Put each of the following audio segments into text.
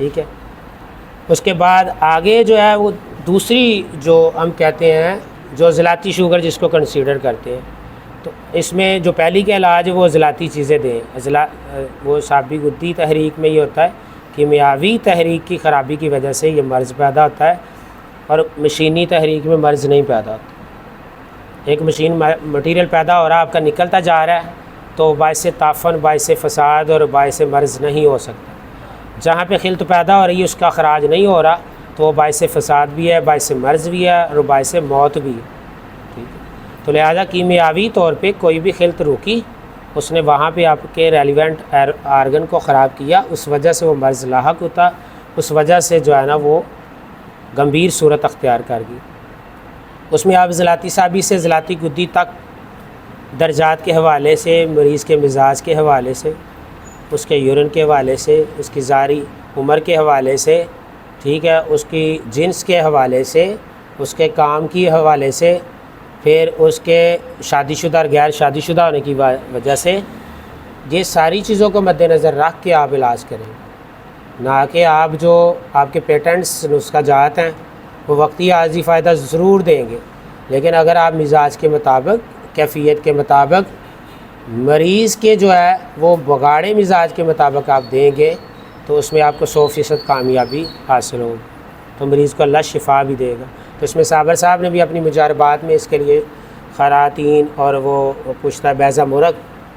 ٹھیک ہے. اس کے بعد آگے جو ہے وہ دوسری جو ہم کہتے ہیں جو ذلاتی شوگر جس کو کنسیڈر کرتے ہیں، تو اس میں جو پہلی کا علاج ہے وہ ذلاتی چیزیں دیں. وہ اعصابی گدی تحریک میں یہ ہوتا ہے کیمیاوی تحریک کی خرابی کی وجہ سے یہ مرض پیدا ہوتا ہے، اور مشینی تحریک میں مرض نہیں پیدا ہوتا. ایک مشین مٹیریل پیدا ہو رہا ہے آپ کا نکلتا جا رہا ہے تو باعث تعفن، باعث فساد اور باعث مرض نہیں ہو سکتا. جہاں پہ خلط پیدا ہو رہی ہے اس کا اخراج نہیں ہو رہا تو وہ باعث فساد بھی ہے، باعث مرض بھی ہے اور باعث موت بھی ہے. ٹھیک ہے. تو لہذا کیمیاوی طور پہ کوئی بھی خلط روکی، اس نے وہاں پہ آپ کے ریلیونٹ آرگن کو خراب کیا، اس وجہ سے وہ مرض لاحق ہوتا، اس وجہ سے جو ہے نا وہ گمبھیر صورت اختیار کر گئی. اس میں آپ ذلاتی سابی سے ذلاتی گدی تک درجات کے حوالے سے، مریض کے مزاج کے حوالے سے، اس کے یورین کے حوالے سے، اس کی ظاہری عمر کے حوالے سے، ٹھیک ہے، اس کی جنس کے حوالے سے، اس کے کام کی حوالے سے، پھر اس کے شادی شدہ اور غیر شادی شدہ ہونے کی وجہ سے، یہ ساری چیزوں کو مد نظر رکھ کے آپ علاج کریں. نہ کہ آپ جو آپ کے پیٹنٹس نسخہ جات ہیں وہ وقتی عارضی فائدہ ضرور دیں گے، لیکن اگر آپ مزاج کے مطابق، کیفیت کے مطابق، مریض کے جو ہے وہ بگاڑے مزاج کے مطابق آپ دیں گے تو اس میں آپ کو 100% کامیابی حاصل ہوگی، تو مریض کو اللہ شفا بھی دے گا. تو اس میں صابر صاحب نے بھی اپنی مجاربات میں اس کے لیے خراتین اور وہ پشتہ بیضہ مرغ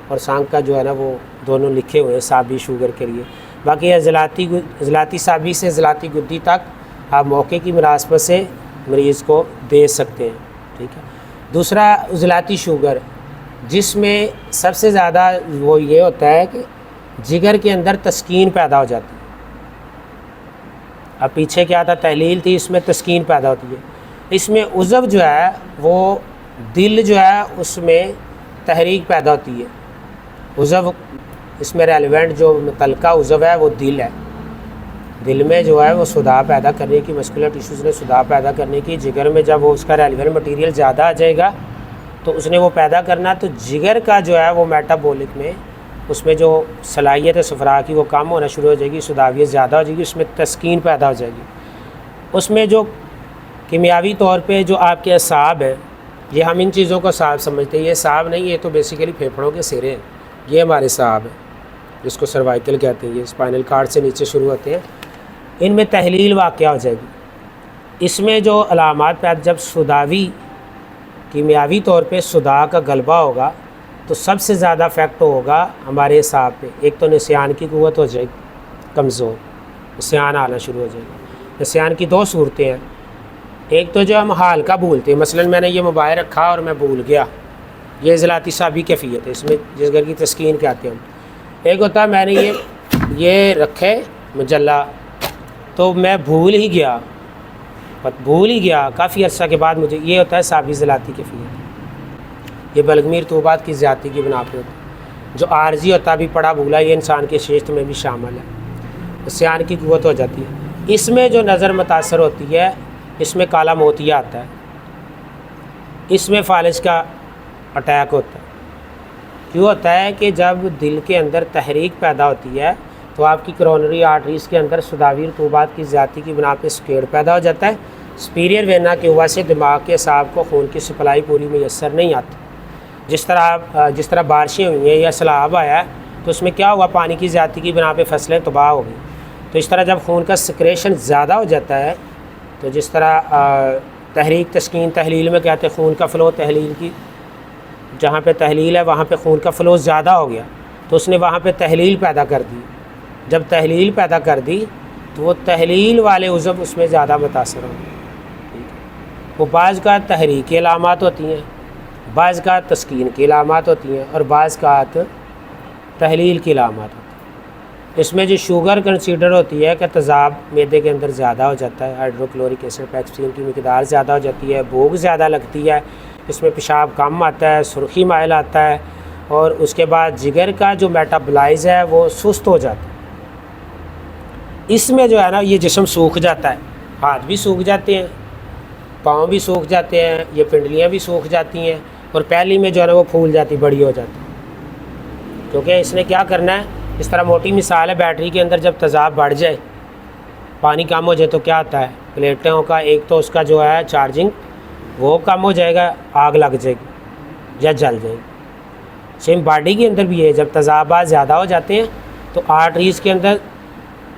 اور سانگ کا جو ہے نا وہ دونوں لکھے ہوئے ہیں سابی شوگر کے لیے. باقی یہ ذلاتی سابی سے ذلاتی گدی تک آپ موقع کی مناسبت سے مریض کو دے سکتے ہیں. ٹھیک ہے. دوسرا ذلاتی شوگر جس میں سب سے زیادہ وہ یہ ہوتا ہے کہ جگر کے اندر تسکین پیدا ہو جاتی ہے. اب پیچھے کیا تھا، تحلیل تھی، اس میں تسکین پیدا ہوتی ہے. اس میں عضو جو ہے وہ دل جو ہے اس میں تحریک پیدا ہوتی ہے. عضو اس میں ریلیونٹ جو متعلقہ عضو ہے وہ دل ہے. دل میں جو ہے وہ صداع پیدا کرنے کی، مسکولر ٹیشوز نے صداع پیدا کرنے کی. جگر میں جب وہ اس کا ریلیونٹ مٹیریل زیادہ آ جائے گا تو اس نے وہ پیدا کرنا، تو جگر کا جو ہے وہ میٹابولک میں اس میں جو صلاحیت صفرا کی وہ کم ہونا شروع ہو جائے گی، صداویت زیادہ ہو جائے گی، اس میں تسکین پیدا ہو جائے گی. اس میں جو کیمیاوی طور پہ جو آپ کے اعصاب ہے، یہ ہم ان چیزوں کو اعصاب سمجھتے ہیں، یہ اعصاب نہیں، یہ تو بیسیکلی پھیپھڑوں کے سرے ہیں. یہ ہمارے اعصاب ہیں جس کو سروائکل کہتے ہیں، یہ اسپائنل کارڈ سے نیچے شروع ہوتے ہیں. ان میں تحلیل واقع ہو جائے گی. اس میں جو علامات پہ جب صداوی کیمیاوی طور پہ صداع کا غلبہ ہوگا تو سب سے زیادہ افیکٹ ہوگا ہمارے اعصاب پہ. ایک تو نسیان کی قوت ہو جائے گی کمزور، نسیان آنا شروع ہو جائے گا. نسیان کی دو صورتیں ہیں، ایک تو جو ہم حال کا بھولتے ہیں، مثلا میں نے یہ موبائل رکھا اور میں بھول گیا، یہ ذلاتی سابی کیفیت ہے، اس میں جس گھر کی تسکین کہتے ہیں ہم. ایک ہوتا ہے میں نے یہ رکھے مجلہ تو میں بھول ہی گیا کافی عرصہ کے بعد مجھے، یہ ہوتا ہے سابی ذلاتی کیفیت. یہ بلغمی رطوبات کی زیادتی کی بنا پہ ہوتا ہے. جو عارضی ہوتا بھی پڑا بھولا، یہ انسان کے شیشت میں بھی شامل ہے. نسیان کی قوت ہو جاتی ہے. اس میں جو نظر متاثر ہوتی ہے، اس میں کالا موتیا آتا ہے، اس میں فالج کا اٹیک ہوتا ہے. کیوں ہوتا ہے کہ جب دل کے اندر تحریک پیدا ہوتی ہے تو آپ کی کرونری آرٹریز کے اندر صداوی رطوبات کی زیادتی کی بنا پہ سکیڑ پیدا ہو جاتا ہے. سپیریئر وینا کی وجہ سے دماغ کے اعصاب کو خون کی سپلائی پوری میسر نہیں آتی. جس طرح بارشیں ہوئی ہیں یا سیلاب آیا ہے تو اس میں کیا ہوا، پانی کی زیادتی کی بنا پہ فصلیں تباہ ہو گئی. تو اس طرح جب خون کا سکریشن زیادہ ہو جاتا ہے تو جس طرح تحریک تسکین تحلیل میں کہتے ہیں خون کا فلو، تحلیل کی جہاں پہ تحلیل ہے وہاں پہ خون کا فلو زیادہ ہو گیا تو اس نے وہاں پہ تحلیل پیدا کر دی. جب تحلیل پیدا کر دی تو وہ تحلیل والے عضو اس میں زیادہ متاثر ہوں گے. وہ بعض کا تحریک کی علامات ہوتی ہیں، بعض کا تسکین کی علامات ہوتی ہیں، اور بعض کا تحلیل کی علامات ہوتی ہیں. اس میں جو شوگر کنسیڈر ہوتی ہے کہ تیزاب معدے کے اندر زیادہ ہو جاتا ہے، ہائیڈروکلورک ایسڈ پیپسین کی مقدار زیادہ ہو جاتی ہے، بھوک زیادہ لگتی ہے، اس میں پیشاب کم آتا ہے، سرخی مائل آتا ہے، اور اس کے بعد جگر کا جو میٹابولائز ہے وہ سست ہو جاتا ہے. اس میں جو ہے نا یہ جسم سوکھ جاتا ہے، ہاتھ بھی سوکھ جاتے ہیں، پاؤں بھی سوکھ جاتے ہیں، یہ پنڈلیاں بھی سوکھ جاتی ہیں، اور پہلی میں جو ہے نا وہ پھول جاتی، بڑی ہو جاتی. کیونکہ اس نے کیا کرنا ہے، اس طرح موٹی مثال ہے، بیٹری کے اندر جب تیزاب بڑھ جائے پانی کم ہو جائے تو کیا ہوتا ہے، پلیٹوں کا ایک تو اس کا جو ہے چارجنگ وہ کم ہو جائے گا، آگ لگ جائے گی یا جل جائے گی۔ سیم باڈی کے اندر بھی ہے، جب تضادات زیادہ ہو جاتے ہیں تو آرٹریز کے اندر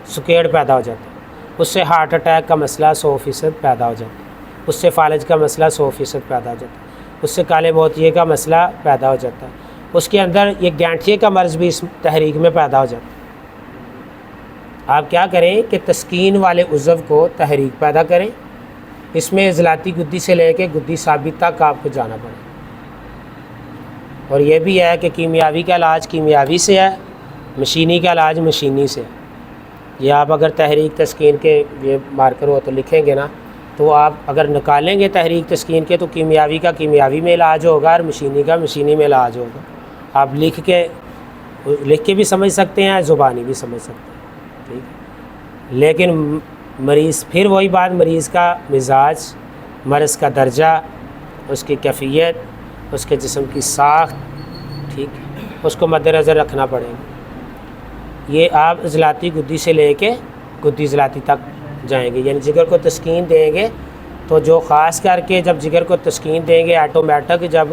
سکیڑ پیدا ہو جاتا ہے، اس سے ہارٹ اٹیک کا مسئلہ 100% پیدا ہو جاتا ہے، اس سے فالج کا مسئلہ 100% پیدا ہو جاتا ہے، اس سے کالے موتیے کا مسئلہ پیدا ہو جاتا ہے، اس کے اندر یہ گینٹھیے کا مرض بھی اس تحریک میں پیدا ہو جاتا ہے۔ آپ کیا کریں کہ تسکین والے عضو کو تحریک پیدا کریں، اس میں عضلاتی گدی سے لے کے گدی ثابت تک آپ کو جانا پڑے، اور یہ بھی ہے کہ کیمیاوی کا علاج کیمیاوی سے ہے، مشینی کا علاج مشینی سے ہے۔ یہ آپ اگر تحریک تسکین کے یہ مارکر ہو تو لکھیں گے نا، تو آپ اگر نکالیں گے تحریک تسکین کے تو کیمیاوی کا کیمیاوی میں علاج ہوگا اور مشینی کا مشینی میں علاج ہوگا۔ آپ لکھ کے بھی سمجھ سکتے ہیں، زبانی بھی سمجھ سکتے ہیں، ٹھیک ہے۔ لیکن مریض پھر وہی بات، مریض کا مزاج، مرض کا درجہ، اس کی کیفیت، اس کے جسم کی ساخت، ٹھیک ہے، اس کو مد نظر رکھنا پڑے گا۔ یہ آپ عضلاتی گدی سے لے کے گدی عضلاتی تک جائیں گے، یعنی جگر کو تسکین دیں گے تو جو خاص کر کے جب جگر کو تسکین دیں گے آٹومیٹک جب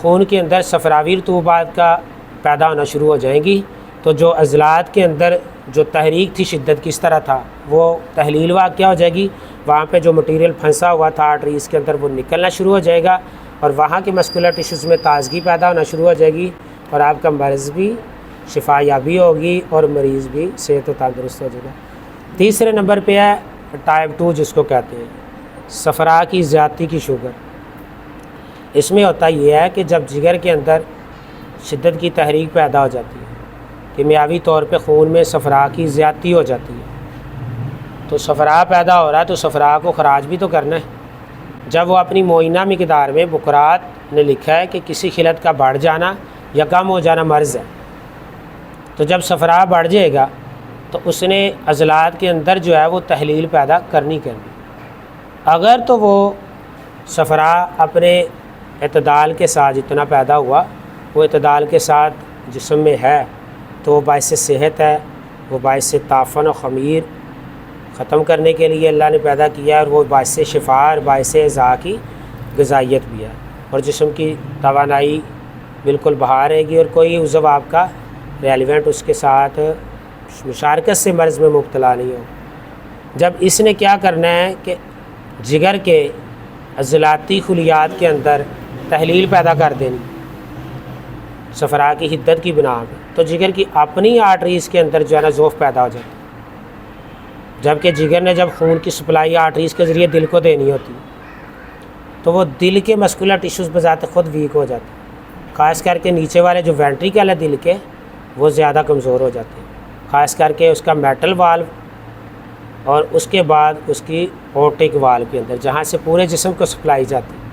خون کے اندر صفراوی رطوبات کا پیدا ہونا شروع ہو جائیں گی تو جو عضلات کے اندر جو تحریک تھی شدت کس طرح تھا وہ تحلیل واقع ہو جائے گی، وہاں پہ جو مٹیریل پھنسا ہوا تھا آرٹریز کے اندر وہ نکلنا شروع ہو جائے گا، اور وہاں کے مسکولر ٹیشوز میں تازگی پیدا ہونا شروع ہو جائے گی، اور آپ کا مرض بھی شفا یابی ہوگی اور مریض بھی صحت و تندرست ہو جائے گا۔ تیسرے نمبر پہ ہے ٹائپ 2 جس کو کہتے ہیں صفرا کی زیادتی کی شوگر۔ اس میں ہوتا یہ ہے کہ جب جگر کے اندر شدت کی تحریک پیدا ہو جاتی ہے، کیمیاوی طور پہ خون میں صفرا کی زیادتی ہو جاتی ہے، تو صفرا پیدا ہو رہا ہے تو صفرا کو خراج بھی تو کرنا ہے۔ جب وہ اپنی معینہ مقدار میں بقرات نے لکھا ہے کہ کسی خلت کا بڑھ جانا یا کم ہو جانا مرض ہے، تو جب صفرا بڑھ جائے گا تو اس نے عضلات کے اندر جو ہے وہ تحلیل پیدا کرنی۔ اگر تو وہ صفرا اپنے اعتدال کے ساتھ جتنا پیدا ہوا وہ اعتدال کے ساتھ جسم میں ہے تو وہ باعث صحت ہے، وہ باعث تعفن و خمیر ختم کرنے کے لیے اللہ نے پیدا کیا ہے، اور وہ باعث شفا اور باعث اعضاء کی غذائیت بھی ہے، اور جسم کی توانائی بالکل بحال رہے گی اور کوئی عضو آپ کا ریلیونٹ اس کے ساتھ مشارکت سے مرض میں مبتلا نہیں ہو۔ جب اس نے کیا کرنا ہے کہ جگر کے عضلاتی خلیات کے اندر تحلیل پیدا کر دینی صفرا کی حدت کی بنا پہ، تو جگر کی اپنی آرٹریز کے اندر جو ہے نا ضعف پیدا ہو جاتا ہے، جبکہ جگر نے جب خون کی سپلائی آرٹریز کے ذریعے دل کو دینی ہوتی تو وہ دل کے مسکولر ٹیشوز بذات خود ویک ہو جاتے ہیں، خاص کر کے نیچے والے جو وینٹریکل ہے دل کے وہ زیادہ کمزور ہو جاتے ہیں، خاص کر کے اس کا میٹل والو اور اس کے بعد اس کی اورٹک والو کے اندر جہاں سے پورے جسم کو سپلائی جاتی ہے،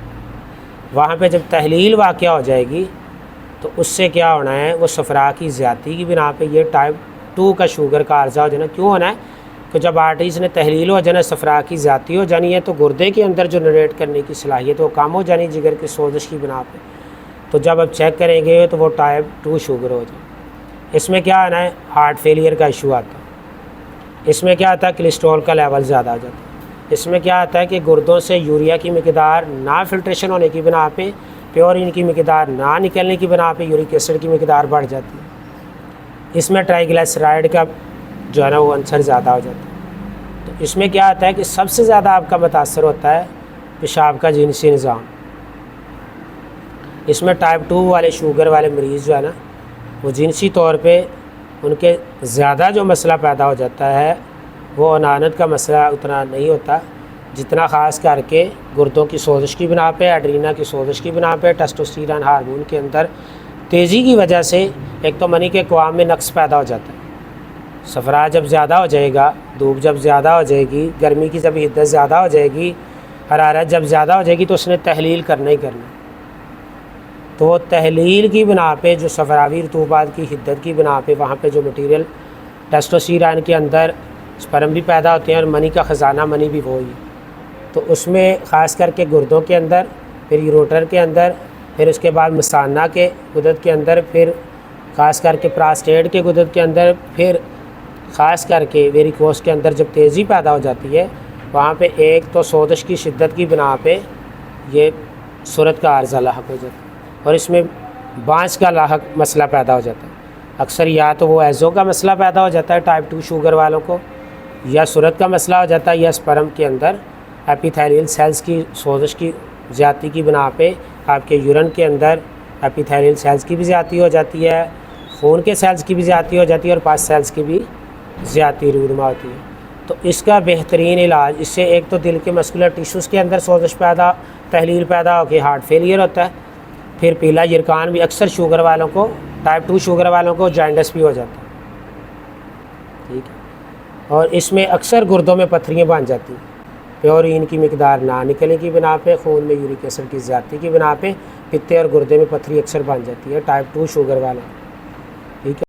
وہاں پہ جب تحلیل واقع ہو جائے گی تو اس سے کیا ہونا ہے، وہ صفرا کی زیادتی کی بنا پہ یہ ٹائپ 2 کا شوگر کا عرضہ ہو جانا۔ کیوں ہونا ہے کہ جب آرٹریز نے تحلیل ہو جانا، صفرا کی زیادتی ہو جانی ہے تو گردے کے اندر جو نریٹ کرنے کی صلاحیت وہ کم ہو جانی جگر کی سوزش کی بنا پہ، تو جب اب چیک کریں گے تو وہ ٹائپ 2 شوگر ہو جائے۔ اس میں کیا آنا ہے، ہارٹ فیلئر کا ایشو آتا ہے، اس میں کیا آتا ہے کولیسٹرول کا لیول زیادہ آ جاتا ہے، اس میں کیا آتا ہے کہ گردوں سے یوریا کی مقدار نہ فلٹریشن ہونے کی بنا پہ، پیورین کی مقدار نہ نکلنے کی بنا پہ یورک ایسڈ کی مقدار بڑھ جاتی ہے، اس میں ٹرائیگلائسرائڈ کا جو ہے نا وہ عنصر زیادہ ہو جاتا ہے۔ تو اس میں کیا آتا ہے کہ سب سے زیادہ آپ کا متاثر ہوتا ہے پیشاب کا جنسی نظام۔ اس میں ٹائپ 2 والے شوگر والے مریض جو ہے نا وہ جنسی طور پہ ان کے زیادہ جو مسئلہ پیدا ہو جاتا ہے وہ انانت کا مسئلہ اتنا نہیں ہوتا جتنا خاص کر کے گردوں کی سوزش کی بنا پہ، ایڈرینا کی سوزش کی بنا پہ، ٹیسٹوسٹیرون ہارمون کے اندر تیزی کی وجہ سے ایک تو منی کے اقوام میں نقص پیدا ہو جاتا ہے۔ صفرا جب زیادہ ہو جائے گا، دھوپ جب زیادہ ہو جائے گی، گرمی کی جب حدت زیادہ ہو جائے گی، حرارت جب زیادہ ہو جائے گی تو اس نے تحلیل کرنا ہی کرنا، تو وہ تحلیل کی بنا پہ جو صفراوی رطوبات کی حدت کی بنا پہ وہاں پہ جو مٹیریل ٹیسٹوسٹیرون کے اندر سپرم بھی پیدا ہوتے ہیں اور منی کا خزانہ منی بھی وہی، تو اس میں خاص کر کے گردوں کے اندر، پھر یوروٹر کے اندر، پھر اس کے بعد مثانہ کے غدد کے اندر، پھر خاص کر کے پراسٹیٹ کے غدد کے اندر، پھر خاص کر کے ویریکوس کے اندر جب تیزی پیدا ہو جاتی ہے وہاں پہ ایک تو سوزش کی شدت کی بنا پہ یہ صورت کا عارضہ لاحق ہو جاتا ہے اور اس میں بانس کا لاحق مسئلہ پیدا ہو جاتا ہے۔ اکثر یا تو وہ ایزو کا مسئلہ پیدا ہو جاتا ہے ٹائپ 2 شوگر والوں کو، یا صورت کا مسئلہ ہو جاتا ہے، یا سپرم کے اندر ایپیتھیلیل سیلز کی سوزش کی زیادتی کی بنا پہ آپ کے یورین کے اندر ایپیتھیلیل سیلز کی بھی زیادتی ہو جاتی ہے، خون کے سیلز کی بھی زیادتی ہو جاتی ہے اور پاس سیلز کی بھی زیادتی رونما ہوتی ہے۔ تو اس کا بہترین علاج، اس سے ایک تو دل کے مسکولر ٹیشوز کے اندر سوزش پیدا تحلیل پیدا ہو کے ہارٹ فیلئر ہوتا ہے، پھر پیلا یرکان بھی اکثر شوگر والوں کو، ٹائپ 2 شوگر والوں کو جائنڈس بھی ہو جاتا ہے، ٹھیک ہے، اور اس میں اکثر گردوں میں پتھریاں بن جاتی ہیں پیورین کی مقدار نہ نکلنے کی بنا پہ، خون میں یورک ایسڈ کی زیادتی کی بنا پہ پتے اور گردے میں پتھری اکثر بن جاتی ہے ٹائپ 2 شوگر والوں، ٹھیک ہے۔